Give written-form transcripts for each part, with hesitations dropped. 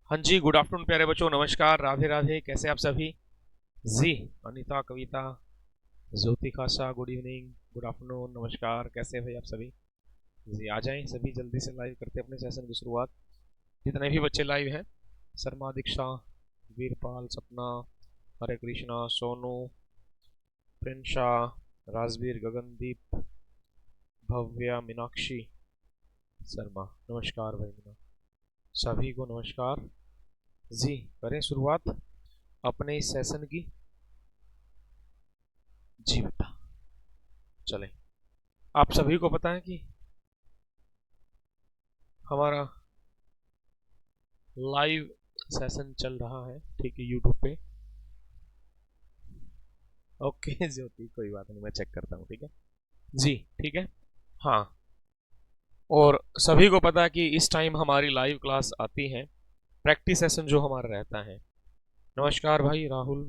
हाँ जी, good afternoon प्यारे बच्चों, नमस्कार, राधे राधे। कैसे आप सभी? जी, अनीता, कविता, ज्योति खासा, गुड इवनिंग, गुड आफ्टरनून, नमस्कार। कैसे हैं भाई आप सभी? जी, आ जाएं सभी जल्दी से, लाइव करते हैं अपने सेशन की शुरुआत। जितने भी बच्चे लाइव हैं, शर्मा, दीक्षा, वीरपाल, सपना, हरे कृष्णा, सोनू, प्रिंशा, राजवीर, गगनदीप, भव्या, मीनाक्षी, शर्मा, नमस्कार भाई मीना, सभी को नमस्कार। जी, करें शुरुआत अपने इस सेशन की। जी बेटा, चलें। आप सभी को पता है कि हमारा लाइव सेशन चल रहा है, ठीक है, यूट्यूब पे। ओके ज्योति, कोई बात नहीं, मैं चेक करता हूँ, ठीक है जी, ठीक है। हाँ, और सभी को पता है कि इस टाइम हमारी लाइव क्लास आती है, प्रैक्टिस सेशन जो हमारा रहता है। नमस्कार भाई राहुल,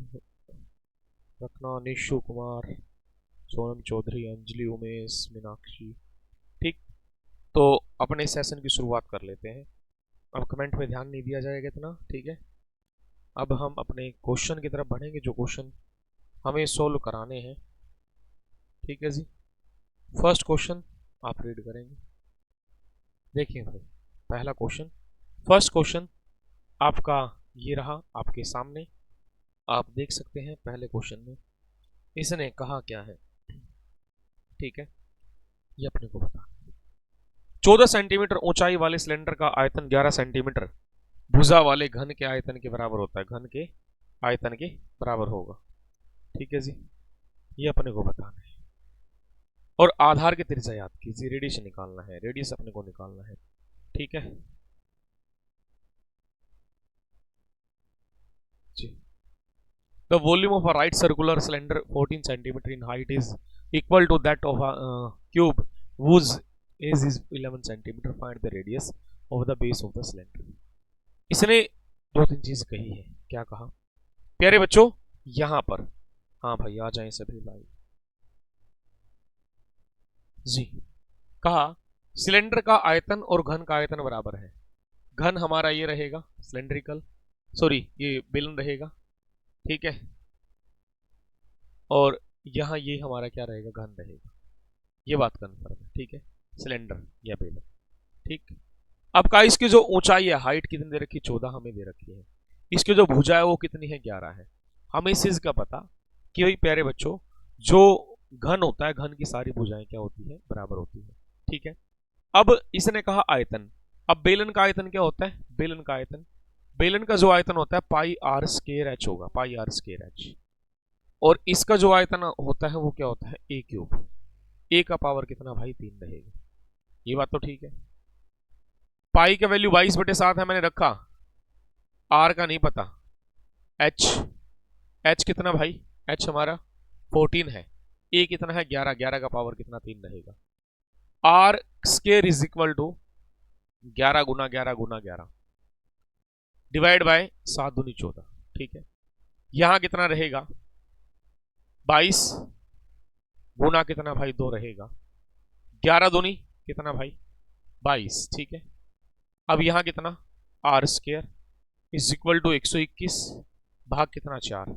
रखना, निशु कुमार, सोनम चौधरी, अंजलि, उमेश, मीनाक्षी, ठीक। तो अपने सेशन की शुरुआत कर लेते हैं। अब कमेंट में ध्यान नहीं दिया जाएगा इतना, ठीक है। अब हम अपने क्वेश्चन की तरफ बढ़ेंगे, जो क्वेश्चन हमें सोल्व कराने हैं, ठीक है जी। फर्स्ट क्वेश्चन आप रीड करेंगे। देखिए भाई, पहला क्वेश्चन, फर्स्ट क्वेश्चन आपका ये रहा आपके सामने। आप देख सकते हैं पहले क्वेश्चन में इसने कहा क्या है, ठीक है, ये अपने को बता। 14 सेंटीमीटर ऊंचाई वाले सिलेंडर का आयतन 11 सेंटीमीटर भुजा वाले घन के आयतन के बराबर होता है, घन के आयतन के बराबर होगा, ठीक है जी। ये अपने को बताना है। और आधार की त्रिज्या याद कीजिए, रेडियस निकालना है, रेडियस अपने को निकालना है, ठीक है जी। The volume of a right circular cylinder 14 centimetre in height is equal to that of a cube whose edge is 11 centimetre, find the radius of the base of the cylinder. इसने दो तीन चीज कही है। क्या कहा प्यारे बच्चों, यहां पर, हाँ भाई आ जाएं सभी लाइव जी। कहा सिलेंडर का आयतन और घन का आयतन बराबर है। घन हमारा ये रहेगा सिलेंड्रिकल, सॉरी ये बेलन रहेगा, ठीक है। और यहाँ ये हमारा क्या रहेगा, घन रहेगा। ये बात कन्फर्म है, ठीक है, सिलेंडर या बेलन, ठीक। अब का इसकी जो ऊंचाई है, हाइट कितनी दे रखी, 14 हमें दे रखी है। इसकी जो भुजा है वो कितनी है, 11 है। हमें इस चीज का पता कि भाई प्यारे बच्चों, जो घन होता है, घन की सारी भुजाएं क्या होती है, बराबर होती है, ठीक है। अब इसने कहा आयतन। अब बेलन का आयतन क्या होता है, बेलन का आयतन, बेलन का जो आयतन होता है पाई आर स्केयर एच होगा, पाई आर स्केयर एच। और इसका जो आयतन होता है वो क्या होता है, ए क्यूब। ए का पावर कितना भाई, 3 रहेगा। ये बात तो ठीक है। पाई का वैल्यू 22/7 है, मैंने रखा। आर का नहीं पता। एच, एच कितना भाई, एच हमारा 14 है। ए कितना है, 11, 11 का पावर कितना, 3 रहेगा। R square is equal to 11 गुना 11 गुना 11 डिवाइड बाय 7 दूनी 14, ठीक है। यहां कितना रहेगा, 22 गुना कितना भाई, 2 रहेगा। 11 दूनी कितना भाई, 22, ठीक है। अब यहां कितना, r square is equal to 121 भाग कितना, 4।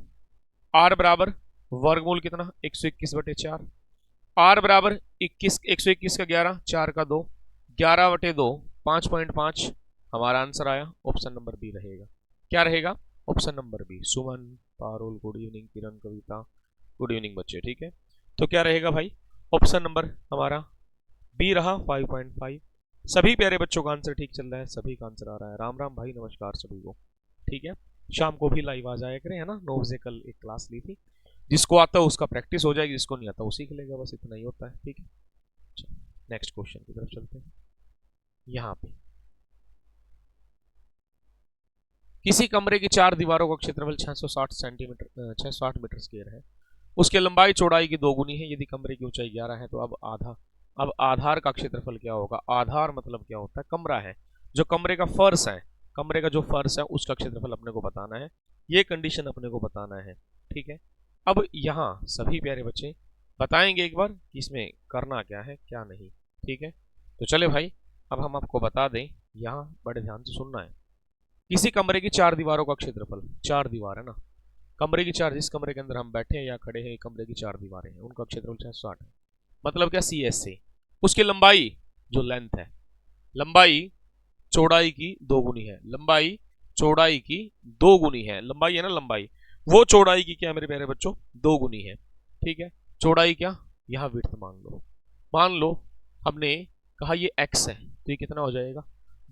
आर बराबर वर्गमूल कितना, 121/4। आर बराबर 21, 121 का 11, 4 का 2, 11/2, 5.5। हमारा आंसर आया, ऑप्शन नंबर बी रहेगा। क्या रहेगा, ऑप्शन नंबर बी। सुमन, पारुल, गुड इवनिंग, किरण, कविता, गुड इवनिंग बच्चे, ठीक है। तो क्या रहेगा भाई, ऑप्शन नंबर हमारा बी रहा, 5.5। सभी प्यारे बच्चों का आंसर ठीक चल रहा है, सभी का आंसर आ रहा है। राम राम भाई, नमस्कार सभी को, ठीक है। शाम को भी लाइव आ जाया करें, है ना, 9 बजे कल एक क्लास ली थी। जिसको आता है उसका प्रैक्टिस हो जाएगी, जिसको नहीं आता वो सीख लेगा, बस इतना ही होता है, ठीक है। नेक्स्ट क्वेश्चन की तरफ चलते हैं। यहाँ पे किसी कमरे की 4 दीवारों का क्षेत्रफल 660 सेंटीमीटर 660 मीटर स्क्वायर है। उसके लंबाई चौड़ाई की 2 गुनी है। यदि कमरे की ऊंचाई 11 है तो अब आधार का क्षेत्रफल क्या होगा। आधार मतलब क्या होता है, कमरा है, जो कमरे का फर्श है, कमरे का जो फर्श है उसका क्षेत्रफल अपने को बताना है। ये कंडीशन अपने को बताना है, ठीक है। अब यहाँ सभी प्यारे बच्चे बताएंगे एक बार कि इसमें करना क्या है क्या नहीं, ठीक है। तो चले भाई, अब हम आपको बता दें, यहाँ बड़े ध्यान से सुनना है। किसी कमरे की चार दीवारों का क्षेत्रफल, चार दीवार है ना, कमरे की चार, जिस कमरे के अंदर हम बैठे हैं या खड़े हैं, कमरे की चार दीवारें हैं, उनका क्षेत्रफल 660 है। मतलब क्या, सी एस से उसकी लंबाई, जो लेंथ है, लंबाई चौड़ाई की दो गुनी है, लंबाई चौड़ाई की दो गुनी है, लंबाई है ना, लंबाई वो चौड़ाई की क्या है मेरे प्यारे बच्चों, दो गुनी है। ठीक है, चौड़ाई क्या, यहां विड्थ मान लो हमने कहा ये x है, तो ये कितना हो जाएगा,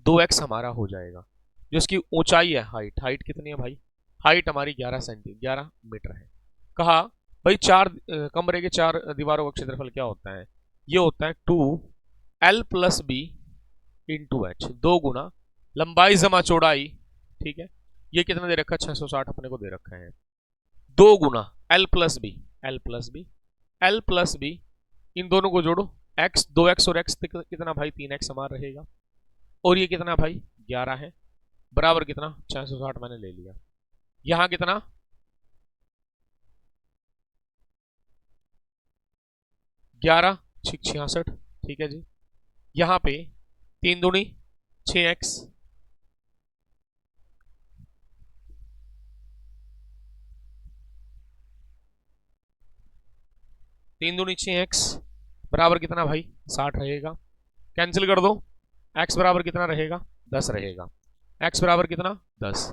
2x हमारा हो जाएगा। जो इसकी ऊंचाई है, हाइट, हाइट कितनी है भाई, हाइट हमारी 11 मीटर है। कहा भाई कमरे के चार दीवारों का क्षेत्रफल क्या होता है, ये होता है 2l+b इंटू एच, दो गुना लंबाई जमा चौड़ाई। ठीक है, ये कितना दे रखा है, 660 अपने को दे रखा है, दो गुना l+b इन दोनों को जोड़ो, x 2x और x कितना भाई, 3x हमारा रहेगा, और ये कितना भाई 11 है, बराबर कितना 660 मैंने ले लिया। यहां कितना 11 66, ठीक है जी। यहां पे 3 दूनी 6x, तीन दूनी 6x बराबर कितना भाई 60 रहेगा। कैंसिल कर दो, x बराबर कितना रहेगा 10 रहेगा, x बराबर कितना 10,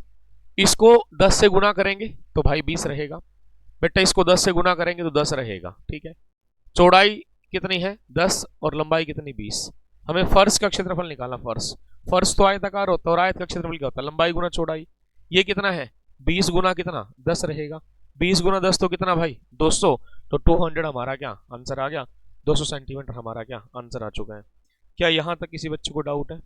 इसको 10 से गुना करेंगे तो भाई 20 रहेगा, बेटा इसको 10 से गुना करेंगे तो 10 रहेगा। ठीक है, चौड़ाई कितनी है 10 और लंबाई कितनी 20, हमें फर्श का क्षेत्रफल निकालना, फर्श फर्श तो आयताकार होता है और आयत का क्षेत्रफल क्या होता है, लंबाई गुना चौड़ाई। ये कितना है 20 गुना कितना 10 रहेगा, 20 गुना 10 तो कितना भाई 200, तो 200 हमारा क्या आंसर आ गया, 200 सेंटीमीटर हमारा क्या आंसर आ चुका है। क्या यहां तक किसी बच्चे को डाउट है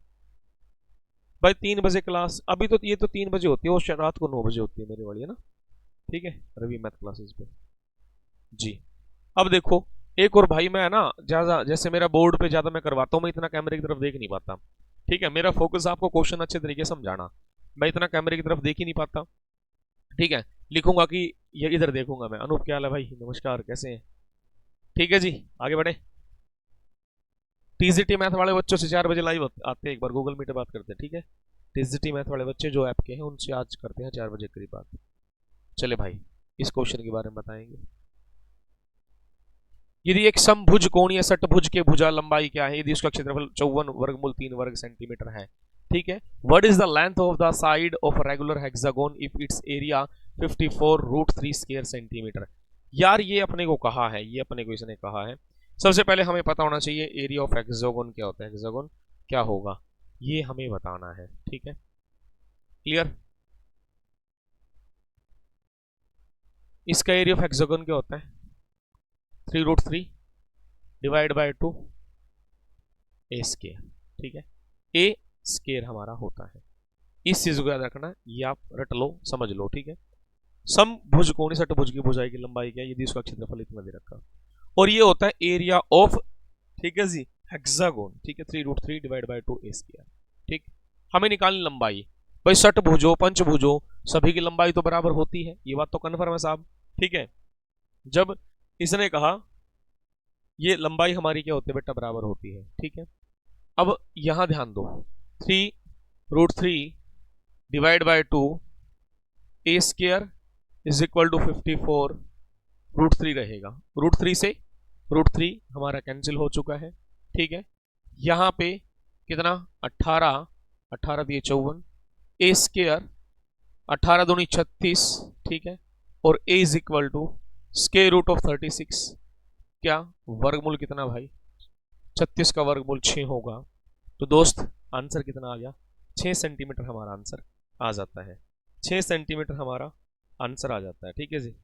भाई? 3 बजे क्लास, अभी तो ये तो 3 बजे होती है, वो रात को 9 बजे होती है मेरी वाली, है ना। ठीक है, रवि मैथ क्लासेस पे जी। अब देखो एक और भाई, मैं ना ज्यादा जैसे मेरा बोर्ड पे ज्यादा मैं करवाता हूँ, मैं इतना कैमरे की तरफ देख नहीं पाता। ठीक है, मेरा फोकस आपको क्वेश्चन अच्छे तरीके से समझाना, मैं इतना कैमरे की तरफ देख ही नहीं पाता। ठीक है, लिखूंगा कि ये इधर देखूंगा मैं। अनूप क्या हाल है भाई, नमस्कार, कैसे हैं? ठीक है जी, आगे बढ़े। टीजीटी मैथ वाले बच्चों से 4 बजे लाइव आते हैं, एक बार गूगल मीट बात करते हैं। ठीक है, टीजीटी मैथ वाले बच्चे जो ऐप के हैं उनसे आज करते हैं 4 बजे करीब बात। चले भाई, इस क्वेश्चन के बारे में बताएंगे। यदि एक समभुज कोणीय षटभुज के भुजा लंबाई क्या है, यदि उसका क्षेत्रफल 54 वर्गमूल 3 वर्ग सेंटीमीटर है। ठीक है, what is the length of the side of regular hexagon if it's area 54√3 square centimetre. यार ये अपने को कहा है, ये अपने को इसने कहा है। सबसे पहले हमें पता होना चाहिए एरिया ऑफ हेक्सागोन क्या होता है, हेक्सागोन क्या होगा, ये हमें बताना है। ठीक है, क्लियर। इसका एरिया ऑफ हेक्सागोन क्या होता है, 3√3 डिवाइड बाय 2 ए स्केयर। ठीक है, ए स्केयर हमारा होता है, इस चीज को याद रखना, ये आप रट लो समझ लो। ठीक है, सम भुज कोणी षटभुज की भुजाई की लंबाई क्या है, यदि उसका क्षेत्रफल इतना दे रखा, और ये होता है एरिया ऑफ, ठीक है जी, हेक्सागोन। ठीक है, 3√3 डिवाइड बाय 2 ए स्केयर। ठीक, हमें निकालनी लंबाई, भाई षटभुजो पंचभुजो सभी की लंबाई तो बराबर होती है, ये बात तो कन्फर्म है साहब। ठीक है, जब इसने कहा ये लंबाई हमारी क्या होती है बेटा, बराबर होती है। ठीक है, अब यहां ध्यान दो, 3√3 divide by 2 a square is equal to 54√3 रहेगा। √3 से √3 हमारा कैंसिल हो चुका है। ठीक है, यहां पे कितना 18, 18 दिए 54, ए स्केयर 18 दूनी 36। ठीक है, और a is equal to square root of 36, क्या वर्गमूल कितना भाई, 36 का वर्गमूल 6 होगा। तो दोस्त आंसर कितना आ गया, 6 सेंटीमीटर हमारा आंसर आ जाता है, 6 सेंटीमीटर हमारा आंसर आ जाता है। ठीक है जी,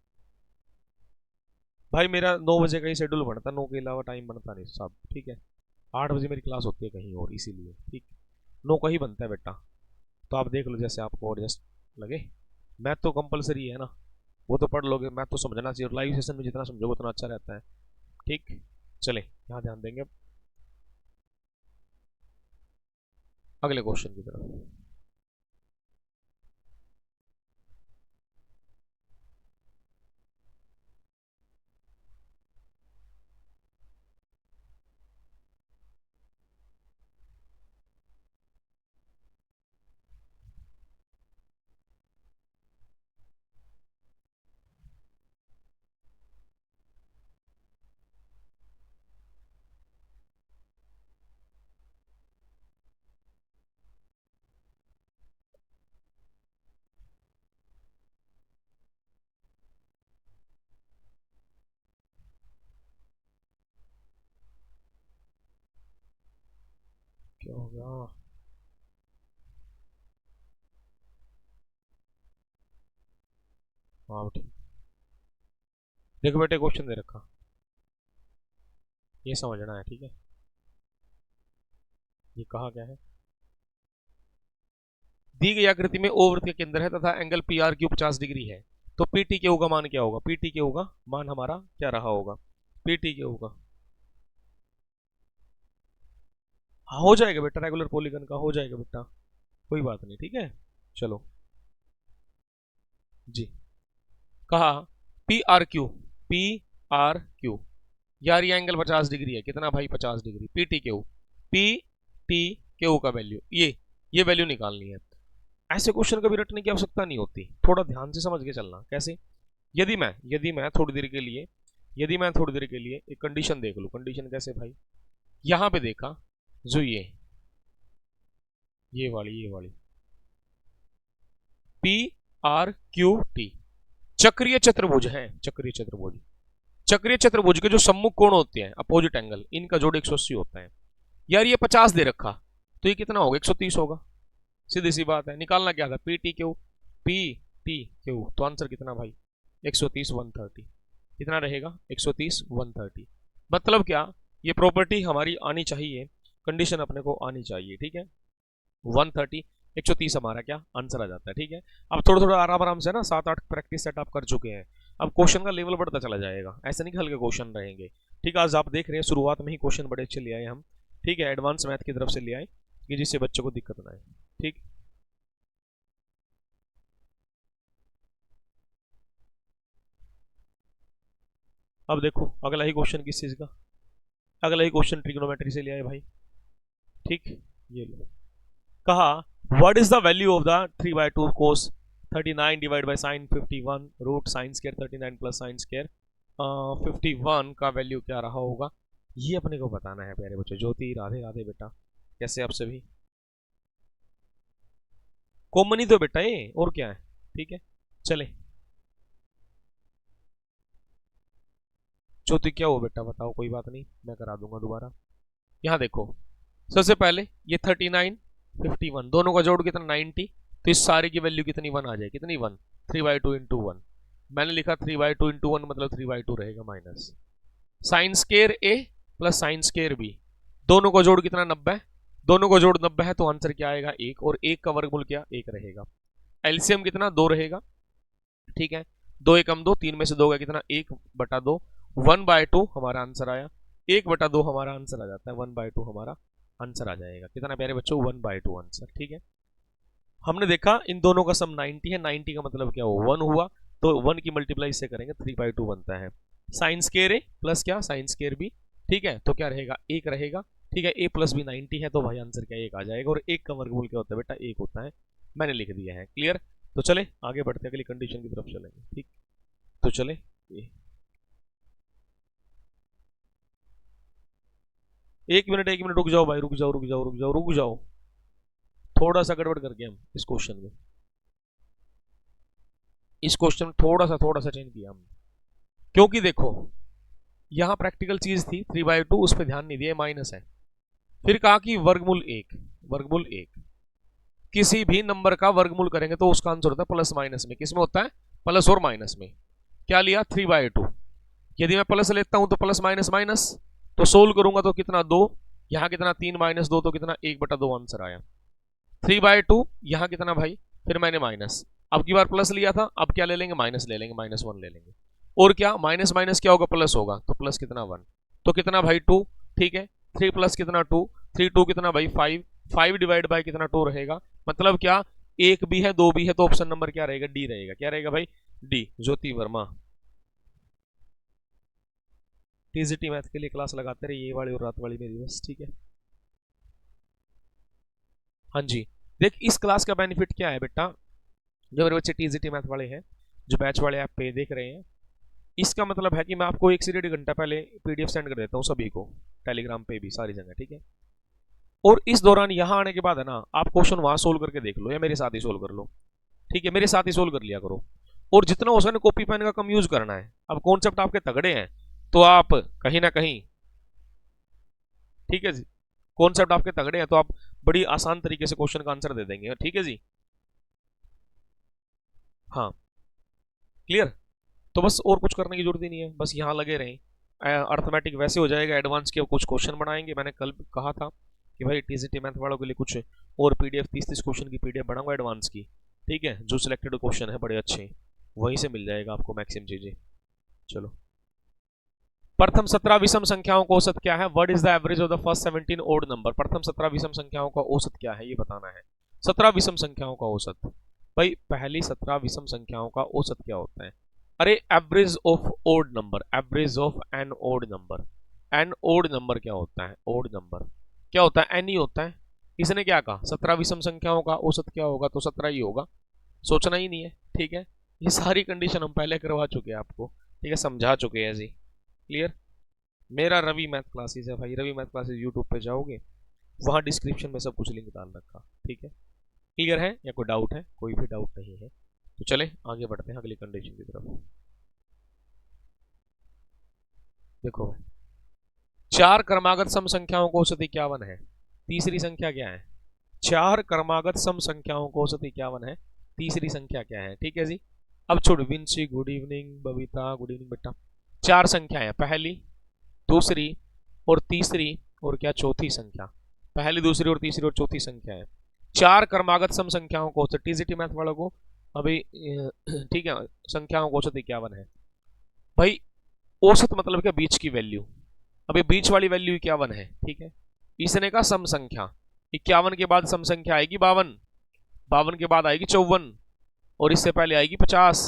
भाई मेरा 9 बजे का ही शेड्यूल बनता है, 9 के अलावा टाइम बनता नहीं साहब। ठीक है, 8 बजे मेरी क्लास होती है कहीं और, इसीलिए ठीक 9 का ही बनता है बेटा। तो आप देख लो जैसे आपको एडजस्ट लगे, मैथ तो कंपलसरी है ना, वो तो पढ़ लोगे, मैथ तो समझना चाहिए, और लाइव सेशन में जितना समझोगे उतना अच्छा रहता है। ठीक, चले यहाँ ध्यान देंगे अगले क्वेश्चन की तरफ। क्या हो गया? हाँ ठीक। देखो बेटे क्वेश्चन दे रखा, ये समझना है, ठीक है। ये कहा क्या है? दी गई आकृति में ओ वृत्त के केंद्र है तथा angle P R Q 50 degree है, तो पी टी क्यू का मान क्या होगा? पी टी क्यू का मान हमारा क्या रहा होगा? पी टी क्यू का, हाँ हो जाएगा बेटा, रेगुलर पॉलीगन का हो जाएगा बेटा, कोई बात नहीं, ठीक है। चलो जी, कहा P R Q, P R Q, यार ये एंगल 50 डिग्री है, कितना भाई? 50 degree. P T Q, P T Q का वैल्यू ये वैल्यू निकालनी है। ऐसे क्वेश्चन कभी रटने की आवश्यकता नहीं होती, थोड़ा ध्यान से समझ के चलना। कैसे? यदि मैं थोड़ी देर के लिए, एक कंडीशन देख लूं। कंडीशन कैसे भाई? यहां पे देखा जो ये वाली पी आर क्यू टी चक्रीय चतुर्भुज है। चक्रीय चतुर्भुज के जो सम्मुख कोण होते हैं, अपोजिट एंगल, इनका जोड़ 180 होता है। यार ये 50 दे रखा, तो ये कितना होगा? 130 होगा। सीधी सी बात है, निकालना क्या था? पी टी क्यू, तो आंसर कितना भाई? 130 130। कितना रहेगा? 130 130। मतलब क्या? ये प्रॉपर्टी हमारी आनी चाहिए, कंडीशन अपने को आनी चाहिए, ठीक है। 130 130 हमारा क्या आंसर आ जाता है, ठीक है। अब थोड़ा थोड़ा आराम आराम से ना 7-8 प्रैक्टिस सेट आप कर चुके हैं, अब क्वेश्चन का लेवल बढ़ता चला जाएगा, ऐसे नहीं हल्के क्वेश्चन रहेंगे, ठीक है। आज आप देख रहे हैं शुरुआत में ही क्वेश्चन बड़े अच्छे ले आए हम, ठीक है, एडवांस मैथ की तरफ से ले आए कि जिससे बच्चों को दिक्कत ना आए, ठीक। अब देखो अगला ही क्वेश्चन किस चीज का? अगला ही क्वेश्चन ट्रिग्नोमेट्री से ले आए भाई, ठीक। ये लो, कहा what is the value of the 3/2 cos 39 डिवाइड बाय sin 51 root sine square 39 plus sine square 51 का वैल्यू क्या रहा होगा? ये अपने को बताना है प्यारे बच्चों। ज्योति राधे राधे बेटा, कैसे आप सभी? कॉमन ही तो बेटा ये, और क्या है, ठीक है। चले ज्योति क्या हो बेटा बताओ, कोई बात नहीं मैं करा दूंगा दोबारा। यहाँ देखो, सबसे पहले ये 39 51 दोनों का जोड़ कितना? 90। तो इस सारे की वैल्यू कितनी? 1 आ जाए, कितनी? 1। 3/2 इंटू 1, मैंने लिखा 3/2 इंटू 1 मतलब 3/2 रहेगा, माइनस साइन स्केयर ए प्लस साइन स्केयर बी, दोनों का जोड़ कितना? 90। दोनों का जोड़ 90 है, तो आंसर क्या आएगा? 1, और 1 का वर्गमूल क्या? 1 रहेगा। एलसीएम कितना? 2 रहेगा, ठीक है। 2 एकम 2, 3 में से 2 का कितना? 1/2। 1/2 हमारा आंसर आया, 1/2 हमारा आंसर आ जाता है, 1/2 हमारा आंसर आ जाएगा। कितना प्यारे बच्चों? 1/2 आंसर, ठीक है। हमने देखा इन दोनों का सम 90 है, 90 का मतलब क्या हुआ? 1 हुआ, तो 1 की मल्टीप्लाई से करेंगे 3/2 बनता है। साइन स्केयर ए प्लस क्या? साइन स्केयर बी, ठीक है, तो क्या रहेगा? 1 रहेगा, ठीक है। ए प्लस बी 90 है, तो भाई आंसर क्या? 1 आ जाएगा, और 1 का वर्गमूल क्या होता है बेटा? 1 होता है, मैंने लिख दिया है, क्लियर। तो चले आगे बढ़ते हैं, अगली कंडीशन की तरफ चलेंगे, ठीक। तो चले एक मिनट रुक जाओ भाई, रुक जाओ, थोड़ा सा गड़बड़ करके हम इस क्वेश्चन में थोड़ा सा चेंज किया हमने, क्योंकि देखो यहां प्रैक्टिकल चीज थी 3/2, उस पर ध्यान नहीं दिया, माइनस है। फिर कहा कि वर्गमूल एक, किसी भी नंबर का वर्गमूल करेंगे तो उसका आंसर होता है प्लस माइनस में। किसमें होता है? प्लस और माइनस में। क्या लिया? 3/2। यदि मैं प्लस लेता हूं तो प्लस माइनस माइनस, तो सोल्व करूंगा तो कितना? 2। यहां कितना? 3 माइनस 2 तो कितना? 1/2 आंसर आया। 3/2 यहां कितना भाई? फिर मैंने माइनस, अब की बार प्लस लिया था, अब क्या ले लेंगे? माइनस ले लेंगे, -1 ले लेंगे। और क्या माइनस माइनस क्या होगा? प्लस होगा, तो प्लस कितना? 1, तो कितना भाई? 2, ठीक है। 3 प्लस कितना? 2, 3 2 कितना भाई? 5, 5 डिवाइड बाय कितना? 2 रहेगा। मतलब क्या? 1 भी है 2 भी है, तो ऑप्शन नंबर क्या रहेगा? डी रहेगा। क्या रहेगा भाई? डी। ज्योति वर्मा, टीजीटी मैथ के लिए क्लास लगाते रहे, ये वाली और रात वाली मेरी बस, ठीक है। हाँ जी, देख इस क्लास का बेनिफिट क्या है बेटा, जो मेरे बच्चे टीजीटी मैथ वाले हैं, जो बैच वाले ऐप पे देख रहे हैं, इसका मतलब है कि मैं आपको 1 से 1.5 घंटा पहले पीडीएफ सेंड कर देता हूँ सभी को, टेलीग्राम पे भी, सारी जगह, ठीक है। और इस दौरान यहाँ आने के बाद है ना, आप क्वेश्चन वहां सोल्व करके देख लो या मेरे साथ ही सोल्व कर लो, ठीक है, मेरे साथ ही सोल्व कर लिया करो। और जितना हो सके कॉपी पेन का कम यूज करना है। अब कॉन्सेप्ट आपके तगड़े हैं तो आप कहीं ना कहीं, ठीक है जी, कॉन्सेप्ट आपके तगड़े हैं तो आप बड़ी आसान तरीके से क्वेश्चन का आंसर दे देंगे, ठीक है जी। हाँ क्लियर। तो बस और कुछ करने की जरूरत ही नहीं है, बस यहाँ लगे रहें। अर्थमेटिक वैसे हो जाएगा, एडवांस के कुछ क्वेश्चन बनाएंगे। मैंने कल कहा था कि भाई टीजीटी मैथ वालों के लिए कुछ और पीडीएफ 30-30 क्वेश्चन की पीडीएफ बनाऊंगा एडवांस की, ठीक है, जो सिलेक्टेड क्वेश्चन है बड़े अच्छे, वहीं से मिल जाएगा आपको मैक्सिमम चीजें। चलो, प्रथम 17 विषम संख्याओं का औसत क्या है? What is the average of the first 17 odd number? प्रथम 17 विषम संख्याओं का औसत क्या है, ये बताना है। 17 विषम संख्याओं का औसत, भाई पहली 17 विषम संख्याओं का औसत क्या होता है? अरे average of odd number, average of n odd number. N odd number क्या होता है? ओड नंबर क्या होता है? एन ही होता है। इसने क्या कहा? 17 विषम संख्याओं का औसत क्या होगा? तो 17 ही होगा, सोचना ही नहीं है, ठीक है। ये सारी कंडीशन हम पहले करवा चुके हैं आपको, ठीक है, समझा चुके हैं जी। क्लियर। मेरा रवि मैथ क्लासेस है भाई, रवि मैथ क्लासेस यूट्यूब पे जाओगे, वहाँ डिस्क्रिप्शन में सब कुछ लिंक डाल रखा, ठीक है। क्लियर है या कोई डाउट है? कोई भी डाउट नहीं है तो चले आगे बढ़ते हैं अगली कंडीशन की तरफ। देखो भाई, चार क्रमागत सम संख्याओं को औसत 51 है। तीसरी संख्या क्या है? चार क्रमागत सम संख्याओं को औसत 51 है। तीसरी संख्या क्या है? ठीक है जी। अब छोड़, Vinci good evening, Babita good evening बेटा। चार संख्याएं, पहली, दूसरी और तीसरी और क्या चौथी संख्या। पहली, दूसरी और तीसरी और चौथी संख्या है। चार क्रमागत सम संख्याओं को औसत, टीजीटी मैथ वालों को अभी ठीक है, संख्याओं को औसत 51 है। भाई औसत मतलब क्या? बीच की वैल्यू। अभी बीच वाली वैल्यू 51 है, ठीक है। इसने का सम संख्या, 51 के बाद सम संख्या आएगी 52, 52 के बाद आएगी 54, और इससे पहले आएगी 50,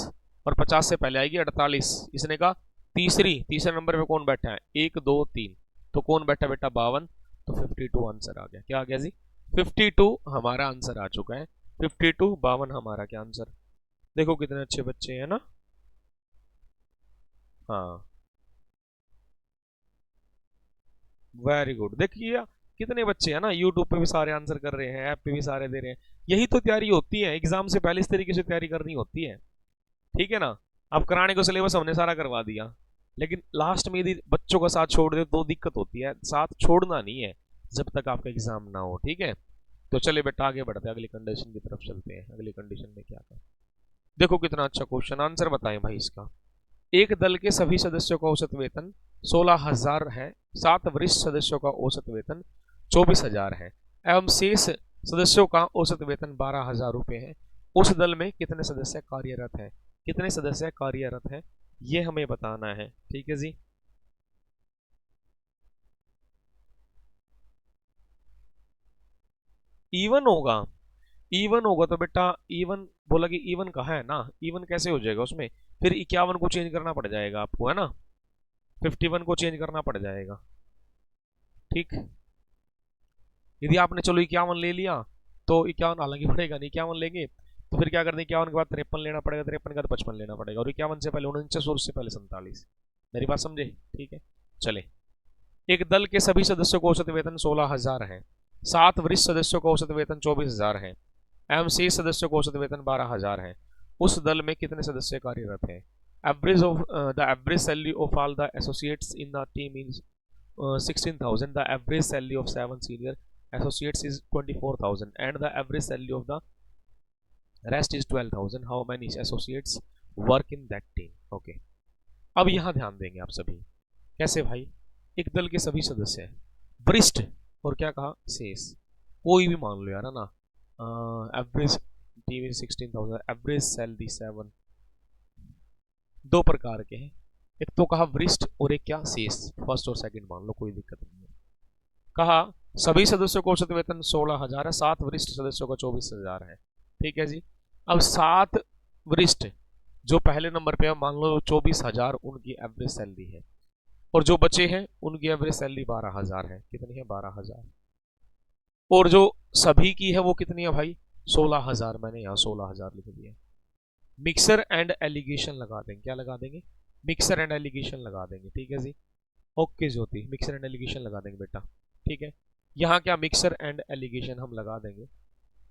और 50 से पहले आएगी 48। इसने कहा तीसरे नंबर पे कौन बैठा है? 1 2 3, तो कौन बैठा बेटा? 52। तो 52 आंसर आ गया। क्या आ गया जी? 52 हमारा आंसर आ चुका है। 52 52 हमारा क्या आंसर? देखो कितने अच्छे बच्चे हैं ना। हाँ वेरी गुड। देखिए कितने बच्चे हैं ना, यूट्यूब पे भी सारे आंसर कर रहे हैं, ऐप पे भी सारे दे रहे हैं। यही तो तैयारी होती है, एग्जाम से पहले इस तरीके से तैयारी करनी होती है, ठीक है ना। अब कराने को सिलेबस हमने सारा करवा दिया, लेकिन लास्ट में यदि बच्चों का साथ छोड़ दे तो दिक्कत होती है। साथ छोड़ना नहीं है जब तक आपका एग्जाम ना हो, ठीक है। तो चले बेटा आगे बढ़ते हैं, अगली कंडीशन की तरफ चलते हैं। अगली कंडीशन में क्या था? देखो कितना अच्छा क्वेश्चन, आंसर बताएं भाई इसका। एक दल के सभी सदस्यों का औसत वेतन 16,000 है, 7 वरिष्ठ सदस्यों का औसत वेतन 24,000 है एवं शेष सदस्यों का औसत वेतन 12,000 रुपये है। उस दल में कितने सदस्य कार्यरत हैं? कितने सदस्य कार्यरत हैं ये हमें बताना है, ठीक है जी। इवन होगा, इवन होगा तो बेटा इवन बोला कि इवन कहाँ है ना, इवन कैसे हो जाएगा उसमें? फिर 51 को चेंज करना पड़ जाएगा आपको, है ना, 51 को चेंज करना पड़ जाएगा, ठीक। यदि आपने चलो 51 ले लिया तो 51 हालांकि पड़ेगा नहीं, 51 लेंगे तो फिर क्या करते हैं, 51 के बाद 53 लेना पड़ेगा, 53 का तो 55 लेना पड़ेगा, और 51 से पहले 49 और उससे पहले 47। मेरी बात समझे? ठीक है। चले, एक दल के सभी सदस्यों को औसत वेतन 16,000 है, 7 वरिष्ठ सदस्यों का औसत वेतन 24,000 है एवं शेष सदस्यों का औसत वेतन 12,000 है। उस दल में कितने सदस्य कार्यरत हैं? Average of the average salary of all the associates in the team is 16,000, the average salary of 7 senior associates is 24,000 and the average salary of the rest is 12,000. How many associates work in that team? Okay. अब यहाँ ध्यान देंगे आप सभी। कैसे भाई? एक दल के सभी सदस्य हैं, वरिष्ठ और क्या कहा? शेष। कोई भी मान लो यार, है ना। Average team is 16,000, average salary 7। दो प्रकार के हैं, एक तो कहा वरिष्ठ और एक क्या? शेष। फर्स्ट और सेकंड मान लो, कोई दिक्कत नहीं है। कहा सभी सदस्यों को औसत वेतन 16,000 है, 7 वरिष्ठ सदस्यों का 24,000 है, ठीक है जी। अब 7 वरिष्ठ जो पहले नंबर पे है, मान लो 24,000 उनकी एवरेज सैलरी है, और जो बचे हैं उनकी एवरेज सैलरी 12,000 है। कितनी है? 12,000। और जो सभी की है वो कितनी है भाई? 16,000। मैंने यहाँ 16,000 लिख दिया। मिक्सर एंड एलिगेशन लगा देंगे। क्या लगा देंगे? मिक्सर एंड एलिगेशन लगा देंगे, ठीक है जी। Okay Jyoti, mixture and alligation लगा देंगे बेटा, ठीक है। यहाँ क्या मिक्सर एंड एलिगेशन हम लगा देंगे।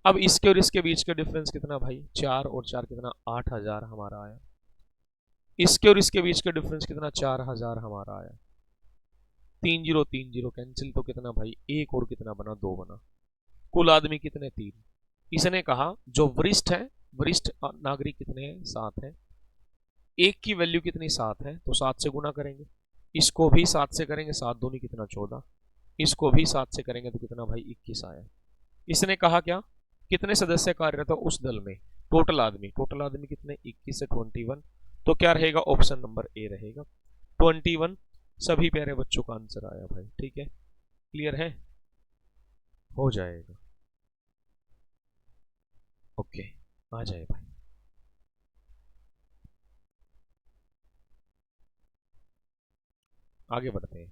अब इसके और इसके बीच का डिफरेंस कितना भाई? 4 और 4 कितना? 8,000 हमारा आया। इसके और इसके बीच का डिफरेंस कितना? 4,000 हमारा आया। 3030 कैंसिल, तो कितना भाई, एक और कितना बना, 2 बना। कुल आदमी कितने, 3। इसने कहा जो वरिष्ठ है, वरिष्ठ नागरिक कितने हैं, 7 है। एक की वैल्यू कितनी, 7 है, तो 7 से गुना करेंगे। इसको भी 7 से करेंगे, 7 दूनी कितना, 14। इसको भी 7 से करेंगे तो कितना भाई, 21 आया। इसने कहा क्या, कितने सदस्य कार्यरत उस दल में, टोटल आदमी, टोटल आदमी कितने, 21 से 21। तो क्या रहेगा, ऑप्शन नंबर ए रहेगा 21। सभी प्यारे बच्चों का आंसर आया भाई, ठीक है, क्लियर है, हो जाएगा, ओके, आ जाए भाई। आगे बढ़ते हैं।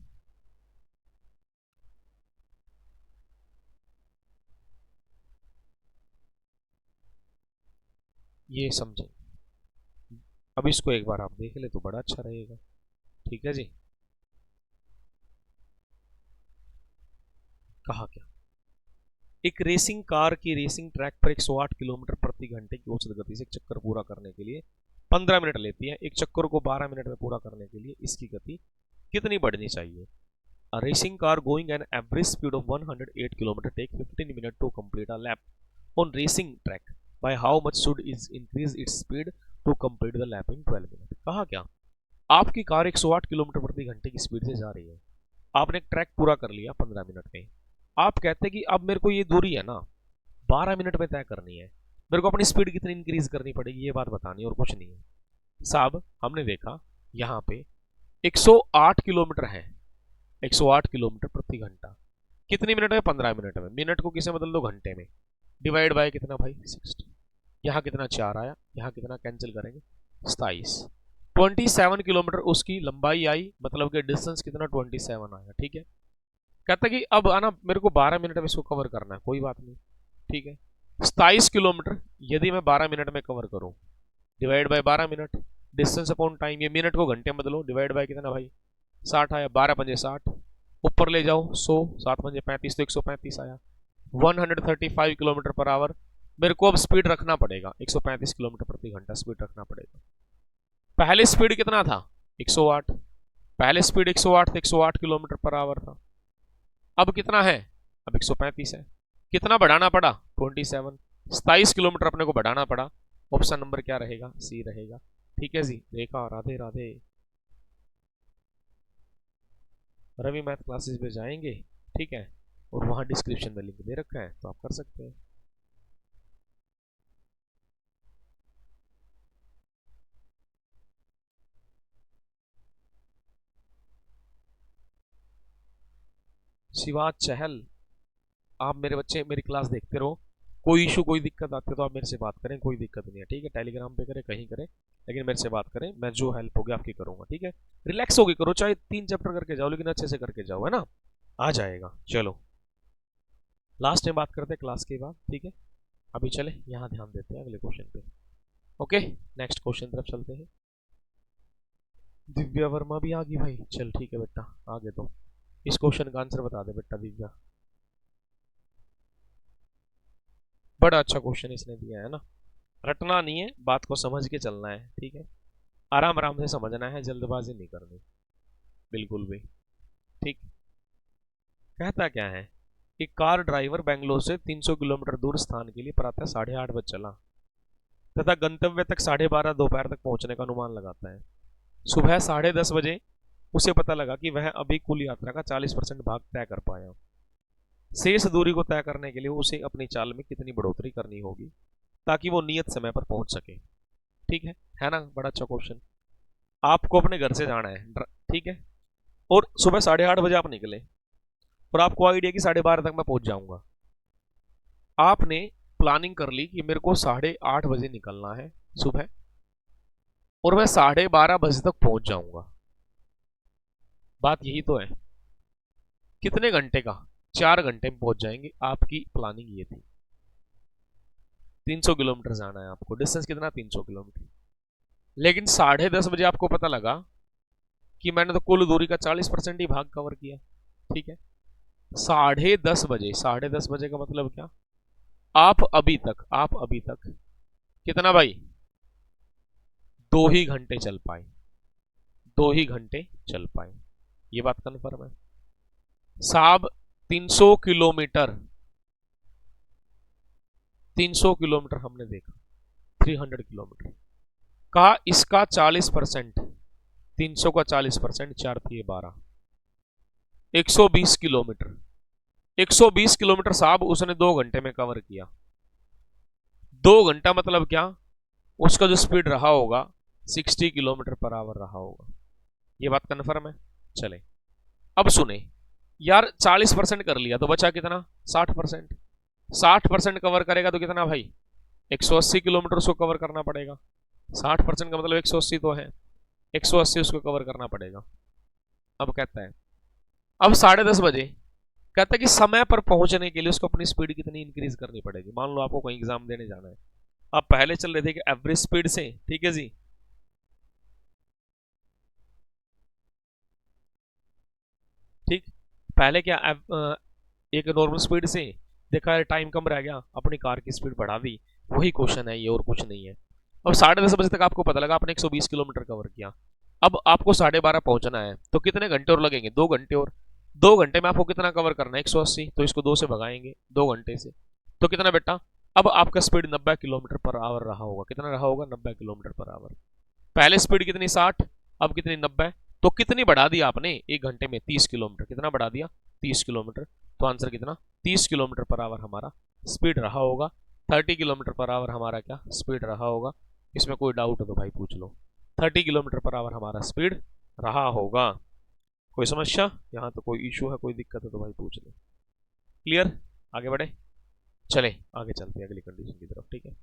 ये समझे, अब इसको एक बार आप देख ले तो बड़ा अच्छा रहेगा, ठीक है जी। कहा क्या, एक रेसिंग कार की रेसिंग ट्रैक पर 108 किलोमीटर प्रति घंटे की औसत गति से एक चक्कर पूरा करने के लिए 15 मिनट लेती है। एक चक्कर को 12 मिनट में पूरा करने के लिए इसकी गति कितनी बढ़नी चाहिए। A racing car going an average speed of 108 km take 15 minutes to complete a lap on racing track. By how much should it increase its speed to complete the lap in 12 minutes? कहा क्या, आपकी car 108 kilometre प्रति घंटे की speed से जा रही है, आपने एक ट्रैक पूरा कर लिया 15 मिनट में। आप कहते हैं कि अब मेरे को ये दूरी है ना 12 मिनट में तय करनी है, मेरे को अपनी स्पीड कितनी इंक्रीज करनी पड़ेगी, ये बात बतानी और कुछ नहीं है। साहब हमने देखा यहाँ पे 108 किलोमीटर है, 108 किलोमीटर प्रति घंटा, कितनी मिनट में, 15 मिनट में। मिनट को किसे बदल दो, घंटे में, डिवाइड बाय कितना भाई, 60। यहाँ कितना 4 आया, यहाँ कितना कैंसिल करेंगे, 27। 27 किलोमीटर उसकी लंबाई आई, मतलब कि डिस्टेंस कितना, 27 आया, ठीक है। कहता कि अब आना मेरे को 12 मिनट में इसको कवर करना है, कोई बात नहीं, ठीक है। 27 किलोमीटर यदि मैं 12 मिनट में कवर करूं, divide by 12 minute, distance upon time, ये मिनट को घंटे में बदलो, डिवाइड बाय कितना भाई, 60 आया, 12 पंजे 60, ऊपर ले जाओ 100, 7 पंजे 35, तो 135 आया। 135 किलोमीटर पर आवर मेरे को अब स्पीड रखना पड़ेगा, 135 किलोमीटर प्रति घंटा स्पीड रखना पड़ेगा। पहले स्पीड कितना था, 108, पहले स्पीड 108 था, 108 किलोमीटर पर आवर था। अब कितना है, अब 135 है, कितना बढ़ाना पड़ा, 27, 27 किलोमीटर अपने को बढ़ाना पड़ा। ऑप्शन नंबर क्या रहेगा, सी रहेगा, ठीक है जी। देखा, राधे राधे। रवि मैथ क्लासेस पे जाएंगे, ठीक है, और वहां डिस्क्रिप्शन में लिंक दे रखा है, तो आप कर सकते हैं। शिवाज चहल, आप मेरे बच्चे मेरी क्लास देखते रहो, कोई इशू कोई दिक्कत आती है तो आप मेरे से बात करें, कोई दिक्कत नहीं है, ठीक है। टेलीग्राम पे करें, कहीं करें, लेकिन मेरे से बात करें, मैं जो हेल्प होगी आपकी करूंगा, ठीक है। रिलैक्स होगी करो, चाहे 3 चैप्टर करके जाओ, लेकिन अच्छे से करके जाओ, है ना, आ जाएगा। चलो लास्ट में बात करते हैं क्लास के बाद, ठीक है। अभी चले यहाँ ध्यान देते हैं अगले क्वेश्चन पे, ओके। नेक्स्ट क्वेश्चन तरफ चलते हैं। दिव्या वर्मा भी आ गई भाई, चल ठीक है बेटा, आगे तो इस क्वेश्चन का आंसर बता दे बेटा दिव्या। बड़ा अच्छा क्वेश्चन इसने दिया है ना, रटना नहीं है, बात को समझ के चलना है, ठीक है, आराम आराम से समझना है, जल्दबाजी नहीं करनी बिल्कुल भी, ठीक। कहता क्या है, एक कार ड्राइवर बेंगलोर से 300 किलोमीटर दूर स्थान के लिए प्रातः 8:30 बजे चला तथा गंतव्य तक 12:30 दोपहर तक पहुंचने का अनुमान लगाता है। सुबह 10:30 बजे उसे पता लगा कि वह अभी कुल यात्रा का 40% भाग तय कर पाया। शेष दूरी को तय करने के लिए उसे अपनी चाल में कितनी बढ़ोतरी करनी होगी ताकि वो नियत समय पर पहुंच सके, ठीक है ना, बड़ा अच्छा क्वेश्चन। आपको अपने घर से जाना है, ठीक है, और सुबह 8:30 बजे आप निकले, और आपको आइडिया कि 12:30 तक मैं पहुंच जाऊंगा। आपने प्लानिंग कर ली कि मेरे को 8:30 बजे निकलना है सुबह, और मैं 12:30 बजे तक पहुंच जाऊंगा। बात यही तो है, कितने घंटे का, 4 घंटे में पहुंच जाएंगे, आपकी प्लानिंग ये थी। 300 किलोमीटर जाना है आपको, डिस्टेंस कितना, 300 किलोमीटर, लेकिन 10:30 बजे आपको पता लगा कि मैंने तो कुल दूरी का 40% ही भाग कवर किया, ठीक है। 10:30 बजे, 10:30 बजे का मतलब क्या, आप अभी तक कितना भाई, 2 ही घंटे चल पाए, 2 ही घंटे चल पाए, ये बात कन्फर्म है। साहब 300 किलोमीटर, 300 किलोमीटर हमने देखा, 300 किलोमीटर कहा, इसका 40%, 300 का 40%, 4 3 12, 120 किलोमीटर, 120 किलोमीटर साहब उसने 2 घंटे में कवर किया। 2 घंटा मतलब क्या, उसका जो स्पीड रहा होगा 60 किलोमीटर पर आवर रहा होगा। ये बात कन्फर्म है। चले अब सुने यार, 40% कर लिया तो बचा कितना, 60%। 60% कवर करेगा तो कितना भाई, 180 किलोमीटर उसको कवर करना पड़ेगा। 60% का मतलब 180 तो है, 180 उसको कवर करना पड़ेगा। अब कहता है, अब 10:30 बजे कहता है कि समय पर पहुंचने के लिए उसको अपनी स्पीड कितनी इंक्रीज करनी पड़ेगी। मान लो आपको कोई एग्जाम देने जाना है, आप पहले चल रहे थे कि एवरेज स्पीड से, ठीक है जी, ठीक, पहले क्या एक नॉर्मल स्पीड से देखा है, टाइम कम रह गया, अपनी कार की स्पीड बढ़ा दी, वही क्वेश्चन है ये, और कुछ नहीं है। अब 10:30 बजे तक आपको पता लगा आपने 120 किलोमीटर कवर किया। अब आपको 12:30 पहुंचना है, तो कितने घंटे और लगेंगे, 2 घंटे और। 2 घंटे में आपको कितना कवर करना है, 180, तो इसको 2 से भगाएंगे, 2 घंटे से, तो कितना बेटा, अब आपका स्पीड 90 किलोमीटर पर आवर रहा होगा। कितना रहा होगा, 90 किलोमीटर पर आवर। पहले स्पीड कितनी, 60, अब कितनी, 90, तो कितनी बढ़ा दी आपने 1 घंटे में, 30 किलोमीटर। कितना बढ़ा दिया, 30 किलोमीटर। तो आंसर कितना, 30 किलोमीटर पर आवर हमारा स्पीड रहा होगा। 30 किलोमीटर पर आवर हमारा क्या स्पीड रहा होगा। इसमें कोई डाउट हो तो भाई पूछ लो। 30 किलोमीटर पर आवर हमारा स्पीड रहा होगा। कोई समस्या यहाँ, तो कोई इशू है, कोई दिक्कत है तो भाई पूछ ले। क्लियर, आगे बढ़े, चले आगे चलते हैं अगली कंडीशन की तरफ, ठीक है।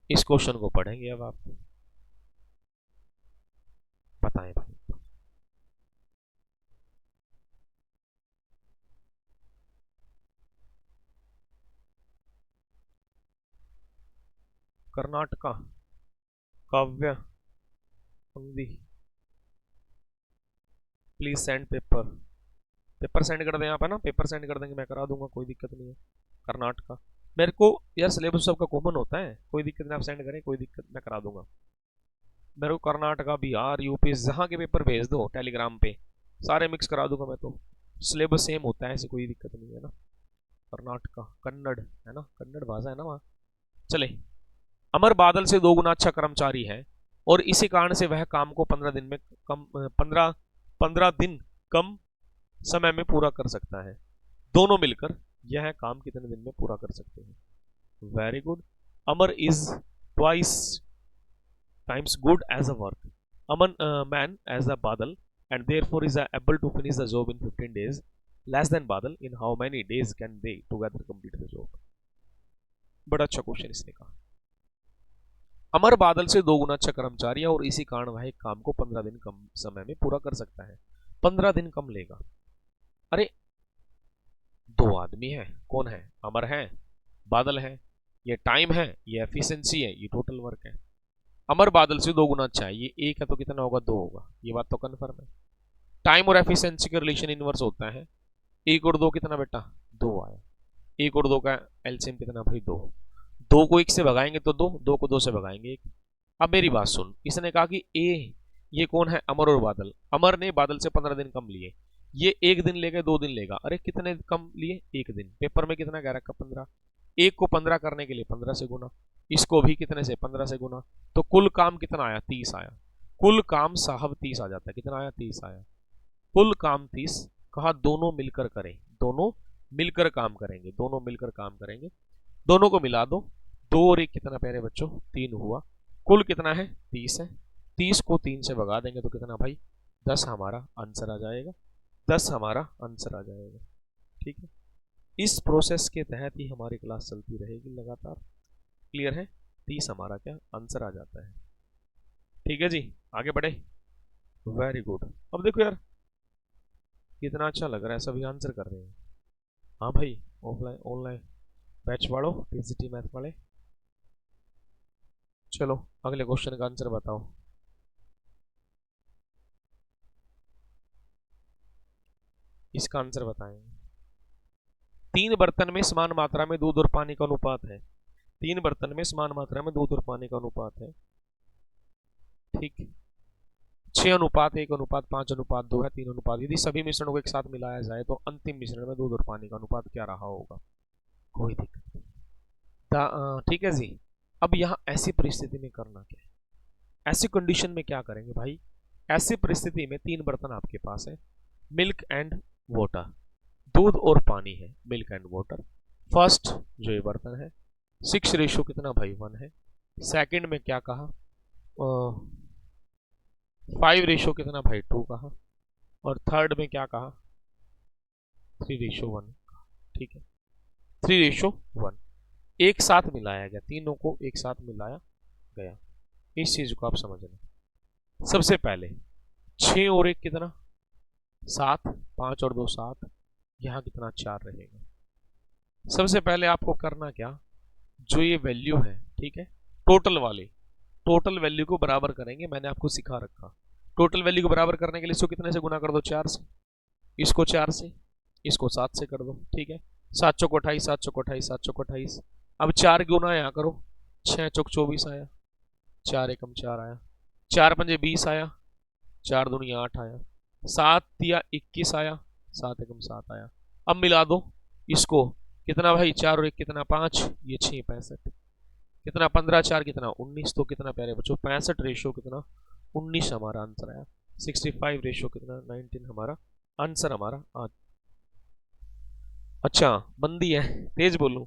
इस क्वेश्चन को पढ़ेंगे अब आप, बताएं भाई। कर्नाटका, काव्य, Hindi, please send paper. Paper send कर दें आप, है ना, पेपर सेंड कर देंगे, मैं करा दूंगा, कोई दिक्कत नहीं है। कर्नाटका, मेरे को यार सिलेबस सबका कॉमन होता है, कोई दिक्कत नहीं, आप सेंड करें, कोई दिक्कत, मैं करा दूंगा। मेरे को कर्नाटका, बिहार, यूपी, जहाँ के पेपर भेज दो टेलीग्राम पे, सारे मिक्स करा दूंगा मैं तो। सिलेबस सेम होता है, ऐसे कोई दिक्कत नहीं है ना। कर्नाटका, कन्नड़ है ना, कन्नड़ भाषा है ना वहाँ। चले, अमर बादल से 2 गुना अच्छा कर्मचारी है और इसी कारण से वह काम को 15 दिन में कम 15 दिन कम समय में पूरा कर सकता है। दोनों मिलकर यह काम कितने दिन में पूरा कर सकते हैं। Very good. Amar is twice times good as a work. Aman man as a Badal and therefore is able to finish the job in 15 days less than Badal. In how many days can they together complete the job? बड़ा अच्छा question इसने कहा। अमर बादल से 2 गुना अच्छा कर्मचारी है और इसी कारण वह एक काम को 15 दिन कम समय में पूरा कर सकता है। 15 दिन कम लेगा। अरे 2 आदमी है, कौन है, अमर है, बादल है, ये टाइम है, ये एफिशिएंसी है, ये टोटल वर्क है। अमर बादल से 2 गुना अच्छा है, ये 1 है तो कितना होगा, 2 होगा, ये बात तो कन्फर्म है। टाइम और एफिशिएंसी का रिलेशन इनवर्स होता है। 1 और 2 कितना बेटा, 2 आया। 1 और 2 का एलसीएम कितना भाई, 2। 2 को 1 से भगाएंगे तो 2, 2 को 2 से भगाएंगे 1। अब मेरी बात सुन, इसने कहा कि ए, ये कौन है, अमर और बादल। अमर ने बादल से 15 दिन कम लिए, ये 1 दिन लेगा, 2 दिन लेगा। अरे कितने कम लिए, 1 दिन। पेपर में कितना कह रखा, 15। 1 को 15 करने के लिए 15 से गुना, इसको भी कितने से, 15 से गुना, तो कुल काम कितना आया, 30 आया। कुल काम साहब 30 आ जाता है, कितना आया, 30 आया। कुल काम 30। कहा दोनों मिलकर करें, दोनों मिलकर काम करेंगे, दोनों मिलकर काम करेंगे। दोनों को मिला दो, 2 और 1 कितना प्यारे बच्चों, 3 हुआ। कुल कितना है, 30 है। 30 को 3 से भगा देंगे तो कितना भाई, 10 हमारा आंसर आ जाएगा। 10 हमारा आंसर आ जाएगा, ठीक है। इस प्रोसेस के तहत ही हमारी क्लास चलती रहेगी लगातार। क्लियर है, 30 हमारा क्या आंसर आ जाता है। ठीक है जी, आगे बढ़े। Very good. अब देखो यार, कितना अच्छा लग रहा है, सभी आंसर कर रहे हैं। हाँ भाई, ऑफलाइन ऑनलाइन बैच वालों, टीसीटी मैथ वाले, चलो अगले क्वेश्चन का आंसर बताओ। इसका आंसर बताएंगे। 3 बर्तन में समान मात्रा में दूध और पानी का अनुपात है। 3 बर्तन में समान मात्रा में दूध और पानी का अनुपात है। ठीक। 6:1:5:2 है, 3 अनुपात। यदि सभी मिश्रणों को एक साथ मिलाया जाए तो अंतिम मिश्रण में दूध और पानी का अनुपात क्या रहा होगा? कोई दिक्कत नहीं। ठीक है जी। अब यहाँ ऐसी परिस्थिति में करना क्या है? ऐसी कंडीशन में क्या करेंगे भाई? ऐसी परिस्थिति में 3 बर्तन आपके पास है, मिल्क एंड वाटर, दूध और पानी है, मिल्क एंड वाटर। फर्स्ट जो ये बर्तन है 6 रेशो कितना भाई 1 है। सेकंड में क्या कहा 5 रेशो कितना भाई 2 कहा। और थर्ड में क्या कहा 3:1। ठीक है 3:1 एक साथ मिलाया गया, तीनों को एक साथ मिलाया गया। इस चीज को आप समझना। सबसे पहले 6 और 1 कितना 7, 5 और 2 7, यहां कितना 4 रहेगा। सबसे पहले आपको करना क्या, जो ये वैल्यू है ठीक है टोटल वाली, टोटल वैल्यू को बराबर करेंगे। मैंने आपको सिखा रखा टोटल वैल्यू को बराबर करने के लिए इसको कितने से गुना कर दो 4 से, इसको 4 से, इसको 7 से कर दो। ठीक है 7 चौक 28, 7 चौक 28, 7 चौक 28। अब 4 गुना यहाँ करो, 6 चौक 24 आया, 4 एकम 4 आया, 4 पंजे 20 आया, 4 दूनी 8 आया, 7 या 21 आया, 7 एकम 7 आया। अब मिला दो इसको, कितना भाई 4 और 1 कितना 5, ये 6 65, कितना 15 4 कितना 19, तो कितना प्यारे बच्चों 65 रेशो कितना 19 हमारा आंसर आया। 65 रेशो कितना 19 हमारा आंसर हमारा आ। अच्छा बंदी है, तेज बोलूं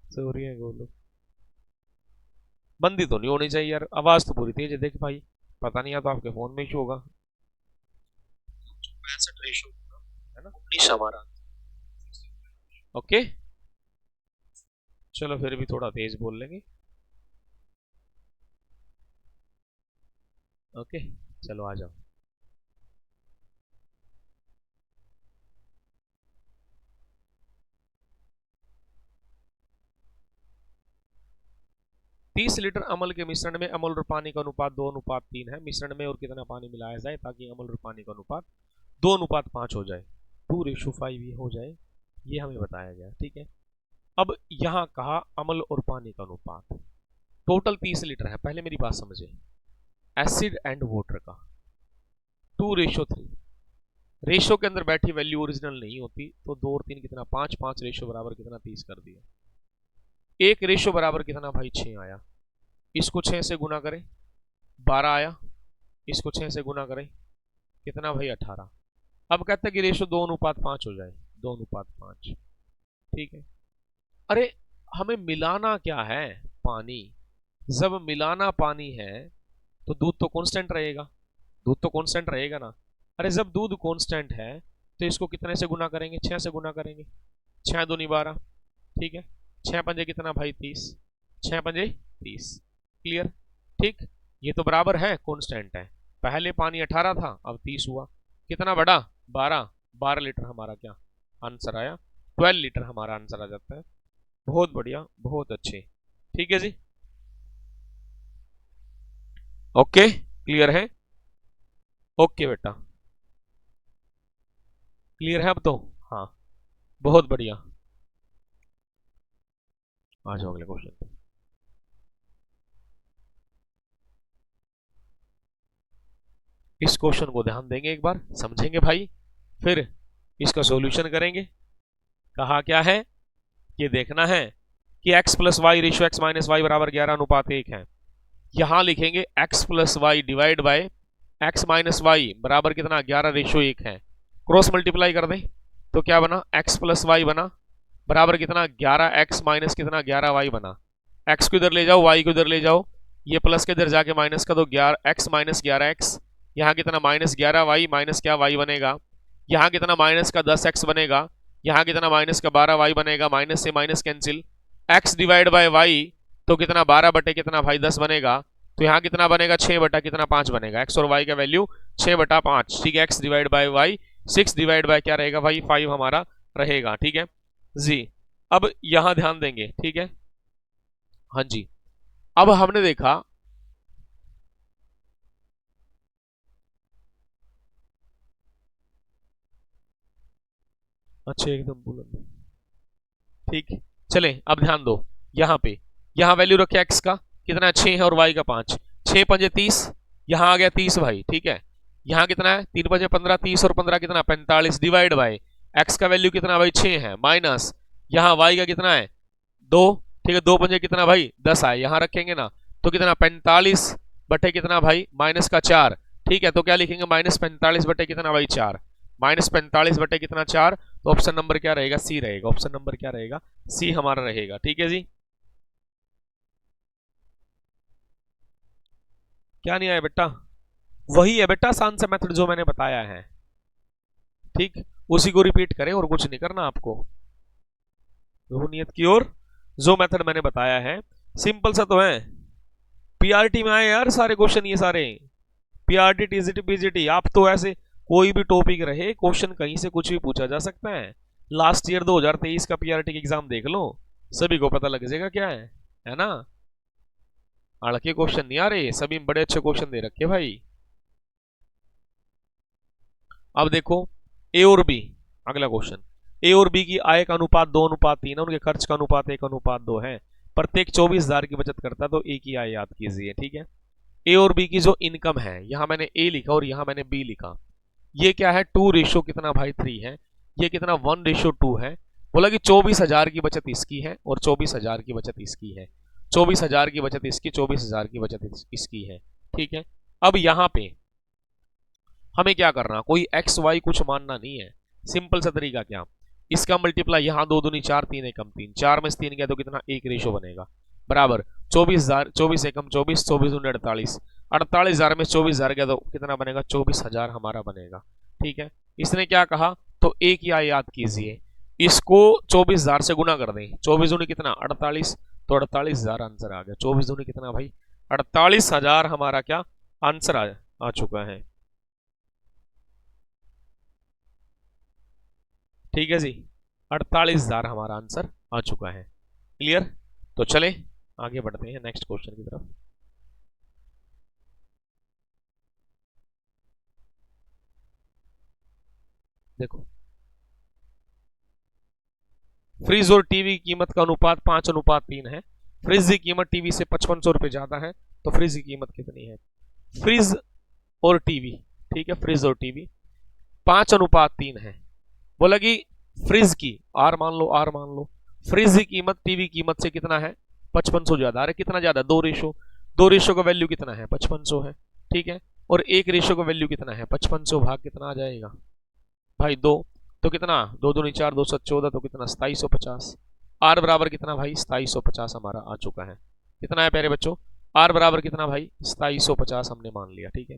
सॉरी है बोलो, बंदी तो नहीं होनी चाहिए यार, आवाज तो पूरी तेज है। देख भाई पता नहीं, या तो आपके फोन में इशू होगा। 65 रेशो है ना 19 हमारा। ओके चलो फिर भी थोड़ा तेज बोल लेंगे। ओके चलो आ जाओ। तीस लीटर अमल के मिश्रण में अमल और पानी का अनुपात 2:3 है। मिश्रण में और कितना पानी मिलाया जाए ताकि अमल और पानी का अनुपात 2:5 हो जाए, 2:5 ये हो जाए, ये हमें बताया गया। ठीक है अब यहां कहा अमल और पानी का अनुपात, टोटल 30 लीटर है। पहले मेरी बात समझे, एसिड एंड वाटर का 2:3, रेशो के अंदर बैठी वैल्यू ओरिजिनल नहीं होती, तो 2 और 3 कितना 5, 5 रेशो बराबर कितना 30 कर दिया। एक रेशो बराबर कितना भाई 6 आया, इसको 6 से गुना करें 12 आया, इसको 6 से गुना करें कितना भाई 18। अब कहते हैं कि रेशो 2:5 हो जाए, 2:5। ठीक है अरे हमें मिलाना क्या है पानी, जब मिलाना पानी है तो दूध तो कांस्टेंट रहेगा, दूध तो कांस्टेंट रहेगा ना। अरे जब दूध कांस्टेंट है तो इसको कितने से गुना करेंगे 6 से गुना करेंगे, 6 दूनी 12। ठीक है 6 पंजे कितना भाई 30, 6 पंजे 30 क्लियर। ठीक ये तो बराबर है कांस्टेंट है, पहले पानी 18 था अब 30 हुआ, कितना बढ़ा 12, 12 लीटर हमारा क्या आंसर आया, 12 लीटर हमारा आंसर आ जाता है। बहुत बढ़िया बहुत अच्छे। ठीक है जी ओके क्लियर है, ओके बेटा क्लियर है अब तो। हाँ बहुत बढ़िया, आ जाओ अगले क्वेश्चन पे। इस क्वेश्चन को ध्यान देंगे एक बार, समझेंगे भाई, फिर इसका सॉल्यूशन करेंगे। कहा क्या है, ये देखना है कि x plus y ratio x minus y बराबर 11:1 है। यहां लिखेंगे x plus y divide by x minus y बराबर कितना 11:1 है। क्रॉस मल्टीप्लाई कर दें तो क्या बना x प्लस वाई बना बराबर कितना 11x माइनस कितना 11y बना। x को इधर ले जाओ y को इधर ले जाओ, ये प्लस के इधर जाके माइनस का दो 11x माइनस 11x, यहाँ कितना माइनस 11y माइनस क्या y बनेगा, यहाँ कितना माइनस का 10x बनेगा, यहाँ कितना माइनस का 12y बनेगा, माइनस से minus cancel, x divide by y तो कितना 12 बटे कितना भाई 10 बनेगा, तो यहाँ कितना बनेगा 6 बटा कितना 5 बनेगा, x और y का वैल्यू 6/5। ठीक है x divide by y 6 divide by क्या रहेगा भाई 5 हमारा रहेगा। ठीक है जी अब यहां ध्यान देंगे। ठीक है हाँ जी अब हमने देखा अच्छा एकदम बुलंद। ठीक चले अब ध्यान दो, यहां पे यहां वैल्यू रखे x का कितना 6 है और y का 5, 6 पंजे 30, यहाँ आ गया 30 भाई, ठीक है। यहाँ कितना है, 3 बजे 15, 30 और 15 कितना 45, डिवाइड बाय एक्स का वैल्यू कितना भाई 6 है, माइनस यहाँ वाई का कितना है 2, ठीक है। 2 पंजे कितना भाई 10 आए, यहाँ रखेंगे ना तो कितना 45 बटे कितना भाई माइनस का 4, ठीक है। तो क्या लिखेंगे माइनस 45 बटे कितना भाई 4, माइनस 45 बटे कितना 4। तो ऑप्शन नंबर क्या रहेगा, सी रहेगा। ऑप्शन नंबर क्या रहेगा, सी हमारा रहेगा, ठीक है जी। क्या नहीं आया बेटा, वही है बेटा आसान सा मेथड जो मैंने बताया है, ठीक, उसी को रिपीट करें और कुछ नहीं करना आपको, रूनियत की ओर। जो मेथड मैंने बताया है सिंपल सा तो है। पीआरटी में आए यार सारे क्वेश्चन, ये सारे पीआरटी टीजीटी पीजीटी। आप तो ऐसे कोई भी टॉपिक रहे क्वेश्चन कहीं से कुछ भी पूछा जा सकता है। लास्ट ईयर 2023 का पीआरटी एग्जाम देख लो, सभी को पता लग जाएगा क्या है ना। अड़के क्वेश्चन नहीं आ रहे, सभी बड़े अच्छे क्वेश्चन दे रखे भाई। अब देखो ए और बी, अगला क्वेश्चन, ए और बी की आय का अनुपात 2:3 है, उनके खर्च का अनुपात 1:2 है, प्रत्येक 24,000 की बचत करता है, तो ए की आय याद कीजिए, ठीक है। ए और बी की जो इनकम है, यहां मैंने ए लिखा और यहां मैंने बी लिखा, ये क्या है 2 रेशो कितना भाई 3 है, ये कितना 1:2 है। बोला कि 24,000 की बचत इसकी है और 24,000 की बचत इसकी है, 24,000 की बचत इसकी, 24,000 की बचत इसकी है, ठीक है। अब यहां पे हमें क्या करना, कोई एक्स वाई कुछ मानना नहीं है, सिंपल सा तरीका क्या, इसका मल्टीप्लाई यहाँ 2 दूनी 4, 3 एकम 3, 4 में से 3 गया तो कितना 1 रेशो बनेगा, बराबर 24,000, 24 एकम 24, 24 दूनी 48, 48,000 में 24,000 गया तो कितना बनेगा 24,000 हमारा बनेगा, ठीक है। इसने क्या कहा, तो एक ही आय याद कीजिए, इसको 24,000 से गुना कर दें, 24 दूनी कितना 48, तो 48,000 आंसर आ गया। 24 दूनी कितना भाई 48,000 हमारा क्या आंसर आ चुका है, ठीक है जी। 48,000 हमारा आंसर आ चुका है, क्लियर। तो चले आगे बढ़ते हैं नेक्स्ट क्वेश्चन की तरफ। देखो फ्रिज और टीवी की कीमत का अनुपात 5:3 है, फ्रिज की कीमत टीवी से 5500 रुपए ज्यादा है, तो फ्रिज की कीमत कितनी है। फ्रिज और टीवी, ठीक है, फ्रिज और टीवी 5:3 है। बोला कि फ्रिज की आर मान लो, आर मान लो, फ्रिज की कीमत टीवी कीमत से कितना है 5500 ज्यादा। अरे कितना ज्यादा, 2 रेशो, 2 रेशो का वैल्यू कितना है 5500 है, ठीक है। और 1 रेशो का वैल्यू कितना है 5500 भाग कितना आ जाएगा भाई 2, तो कितना 2 दूनी 4, 214, तो कितना 2750। आर बराबर कितना भाई 2750 हमारा आ चुका है। कितना है प्यारे बच्चों, आर बराबर कितना भाई 2750 हमने मान लिया, ठीक है।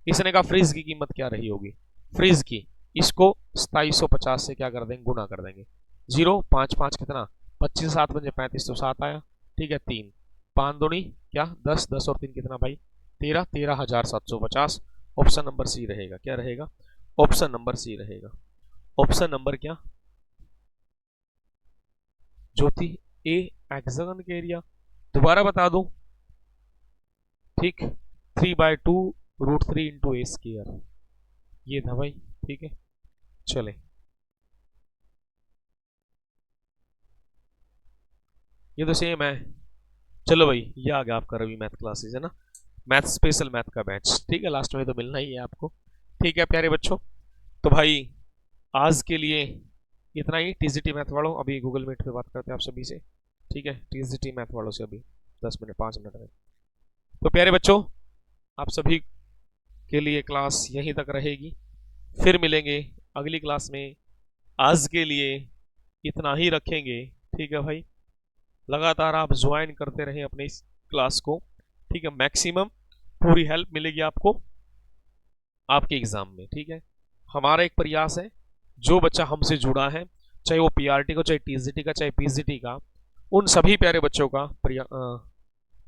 इसने कहा फ्रिज की कीमत क्या रही होगी, फ्रिज की, इसको 2750 से क्या कर देंगे गुना कर देंगे, 0 5 5 कितना 25, 7 पंजे 35, तो 7 आया, ठीक है। 3 5 दूनी क्या 10, 10 और 3 कितना भाई 13, 13,750। ऑप्शन नंबर सी रहेगा, क्या रहेगा, ऑप्शन नंबर सी रहेगा। ऑप्शन नंबर क्या, ज्योति ए हेक्सागन के एरिया, दोबारा बता दो, ठीक, 3/2√3 इंटू ए स्क्वायर, ये था भाई, ठीक है। चले ये तो सेम है। चलो भाई ये आ गया आपका रवि मैथ क्लासेस, है ना, मैथ स्पेशल मैथ का बैच, ठीक है, लास्ट में तो मिलना ही है आपको, ठीक है प्यारे बच्चों। तो भाई आज के लिए इतना ही, टीजीटी मैथ वालों अभी गूगल मीट पे बात करते हैं आप सभी से, ठीक है, टीजीटी मैथ वालों से अभी 10 मिनट 5 मिनट में। तो प्यारे बच्चों आप सभी के लिए क्लास यहीं तक रहेगी, फिर मिलेंगे अगली क्लास में। आज के लिए इतना ही रखेंगे, ठीक है भाई, लगातार आप ज्वाइन करते रहें अपने इस क्लास को, ठीक है, मैक्सिमम पूरी हेल्प मिलेगी आपको आपके एग्जाम में, ठीक है। हमारा एक प्रयास है, जो बच्चा हमसे जुड़ा है, चाहे वो पीआरटी का, चाहे टीजीटी का, चाहे पीजीटी का, उन सभी प्यारे बच्चों का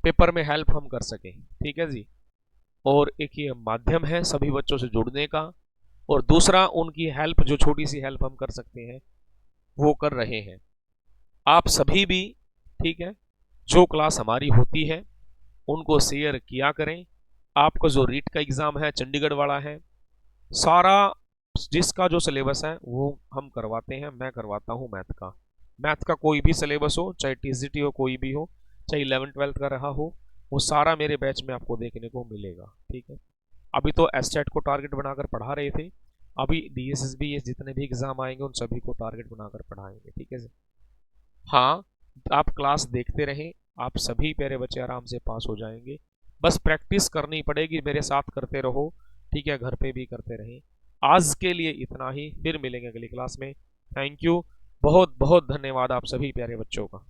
पेपर में हेल्प हम कर सकें, ठीक है जी। और एक ये माध्यम है सभी बच्चों से जुड़ने का, और दूसरा उनकी हेल्प, जो छोटी सी हेल्प हम कर सकते हैं वो कर रहे हैं। आप सभी भी, ठीक है, जो क्लास हमारी होती है उनको शेयर किया करें। आपका जो रीट का एग्जाम है चंडीगढ़ वाला है, सारा जिसका जो सिलेबस है वो हम करवाते हैं, मैं करवाता हूं मैथ का। मैथ का कोई भी सिलेबस हो, चाहे टीजीटी हो, कोई भी हो, चाहे 11th 12th का रहा हो, वो सारा मेरे बैच में आपको देखने को मिलेगा। ठीक है, अभी तो एसटेट को टारगेट बनाकर पढ़ा रहे थे, अभी डीएसएसबी जितने भी एग्जाम आएंगे उन सभी को टारगेट बनाकर पढ़ाएंगे। ठीक है सर। हाँ, आप क्लास देखते रहें, आप सभी प्यारे बच्चे आराम से पास हो जाएंगे। बस प्रैक्टिस करनी पड़ेगी, मेरे साथ करते रहो। ठीक है, घर पे भी करते रहें। आज के लिए इतना ही, फिर मिलेंगे अगली क्लास में। थैंक यू, बहुत बहुत धन्यवाद आप सभी प्यारे बच्चों का।